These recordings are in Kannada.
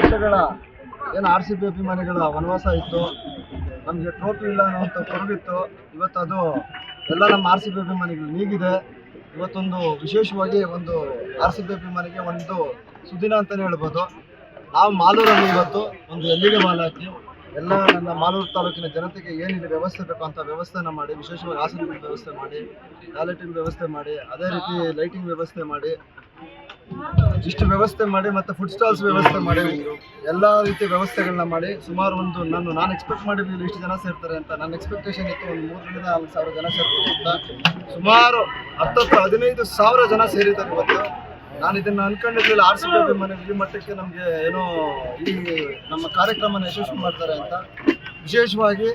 ವರ್ಷಗಳ ಏನು RCB ಅಭಿಮಾನಿಗಳ ವನವಾಸ ಇತ್ತು, ನಮಗೆ ಟ್ರೋಫಿ ಇಲ್ಲ ಅನ್ನೋಂಥ ಕೊರಗಿತ್ತು. ಇವತ್ತು ಅದು ಎಲ್ಲ ನಮ್ಮ RCB ಅಭಿಮಾನಿಗಳು ನೀಗಿದೆ. ಇವತ್ತೊಂದು ವಿಶೇಷವಾಗಿ ಒಂದು RCB ಅಭಿಮಾನಿಗೆ ಒಂದು ಸುದಿನ ಅಂತಲೇ ಹೇಳ್ಬೋದು. ನಾವು ಮಾಲೂರಲ್ಲಿ ಇವತ್ತು ಒಂದು ಎಲ್ಲಿಗೆ ಮಾಲ್ ಹಾಕಿ ಎಲ್ಲ ನನ್ನ ಮಾಲೂರು ತಾಲೂಕಿನ ಜನತೆಗೆ ಏನಿದೆ ವ್ಯವಸ್ಥೆ ಬೇಕು ಅಂತ ವ್ಯವಸ್ಥೆನ ಮಾಡಿ, ವಿಶೇಷವಾಗಿ ಆಸನಗಳ ವ್ಯವಸ್ಥೆ ಮಾಡಿ, ಟಾಯ್ಲೆಟಿನ ವ್ಯವಸ್ಥೆ ಮಾಡಿ, ಅದೇ ರೀತಿ ಲೈಟಿಂಗ್ ವ್ಯವಸ್ಥೆ ಮಾಡಿ, ಇಷ್ಟು ವ್ಯವಸ್ಥೆ ಮಾಡಿ ಮತ್ತು ಫುಡ್ ಸ್ಟಾಲ್ಸ್ ವ್ಯವಸ್ಥೆ ಮಾಡಿ, ಎಲ್ಲ ರೀತಿಯ ವ್ಯವಸ್ಥೆಗಳನ್ನ ಮಾಡಿ ಸುಮಾರು ನಾನು ಎಕ್ಸ್ಪೆಕ್ಟ್ ಮಾಡಿರಲಿಲ್ಲ ಇಷ್ಟು ಜನ ಸೇರ್ತಾರೆ ಅಂತ. ನನ್ನ ಎಕ್ಸ್ಪೆಕ್ಟೇಷನ್ ಇತ್ತು ಒಂದು 3,000-4,000 ಜನ ಸೇರ್ಬೋದು ಅಂತ. ಸುಮಾರು 10,000-15,000 ಜನ ಸೇರಿದ್ದಾರೆ ಇವತ್ತು. ನಾನು ಇದನ್ನು ಅನ್ಕೊಂಡಿರಲಿಲ್ಲ RCB ಅಭಿಮಾನಿಗಳು ಈ ಮಟ್ಟಕ್ಕೆ ನಮಗೆ ಏನೋ ಈ ನಮ್ಮ ಕಾರ್ಯಕ್ರಮನ ಯಶಸ್ವಿ ಮಾಡ್ತಾರೆ ಅಂತ. ವಿಶೇಷವಾಗಿ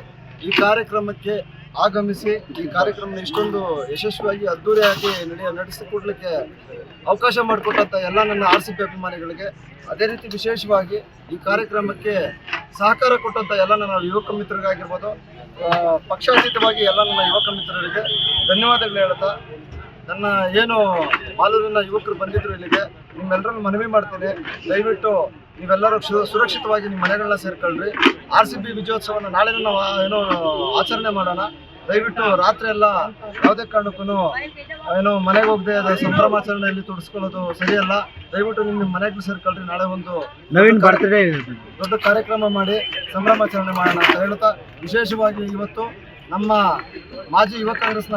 ಈ ಕಾರ್ಯಕ್ರಮಕ್ಕೆ ಆಗಮಿಸಿ ಈ ಕಾರ್ಯಕ್ರಮನ ಇಷ್ಟೊಂದು ಯಶಸ್ವಿಯಾಗಿ ಅದ್ದೂರಿಯಾಗಿ ನಡೆಸಿಕೊಡ್ಲಿಕ್ಕೆ ಅವಕಾಶ ಮಾಡಿಕೊಟ್ಟಂಥ ಎಲ್ಲ ನನ್ನ RCB ಅಭಿಮಾನಿಗಳಿಗೆ, ಅದೇ ರೀತಿ ವಿಶೇಷವಾಗಿ ಈ ಕಾರ್ಯಕ್ರಮಕ್ಕೆ ಸಹಕಾರ ಕೊಟ್ಟಂಥ ಎಲ್ಲ ನನ್ನ ಯುವಕ ಮಿತ್ರರಿಗಾಗಿರ್ಬೋದು, ಪಕ್ಷಾತೀತವಾಗಿ ಎಲ್ಲ ನನ್ನ ಯುವಕ ಮಿತ್ರರಿಗೆ ಧನ್ಯವಾದಗಳು ಹೇಳ್ತಾ, ನನ್ನ ಏನು ಮಾಲೂರಿನ ಯುವಕರು ಬಂದಿದ್ರು ಇಲ್ಲಿಗೆ, ನಿಮ್ಮೆಲ್ಲರನ್ನು ಮನವಿ ಮಾಡ್ತೀನಿ, ದಯವಿಟ್ಟು ನೀವೆಲ್ಲರೂ ಸುರಕ್ಷಿತವಾಗಿ ನಿಮ್ಮ ಮನೆಗಳನ್ನ ಸೇರ್ಕೊಳ್ರಿ. RCB ವಿಜಯೋತ್ಸವನ ನಾಳೆ ನಾವು ಏನೋ ಆಚರಣೆ ಮಾಡೋಣ. ದಯವಿಟ್ಟು ರಾತ್ರಿ ಎಲ್ಲ ಯಾವುದೇ ಕಾರಣಕ್ಕೂ ಏನೋ ಮನೆಗೆ ಹೋಗದೆ ಅದು ಸಂಭ್ರಮಾಚರಣೆಯಲ್ಲಿ ತೊಡಸ್ಕೊಳ್ಳೋದು ಸರಿಯಲ್ಲ. ದಯವಿಟ್ಟು ನಿಮ್ಮ ಮನೆಗಳು ಸೇರ್ಕೊಳ್ರಿ. ನಾಳೆ ಒಂದು ನವೀನ್ ಬರ್ತ್ಡೇ ದೊಡ್ಡ ಕಾರ್ಯಕ್ರಮ ಮಾಡಿ ಸಂಭ್ರಮಾಚರಣೆ ಮಾಡೋಣ ಅಂತ ಹೇಳ್ತಾ, ವಿಶೇಷವಾಗಿ ಇವತ್ತು ನಮ್ಮ ಮಾಜಿ ಯುವ ಕಾಂಗ್ರೆಸ್ನ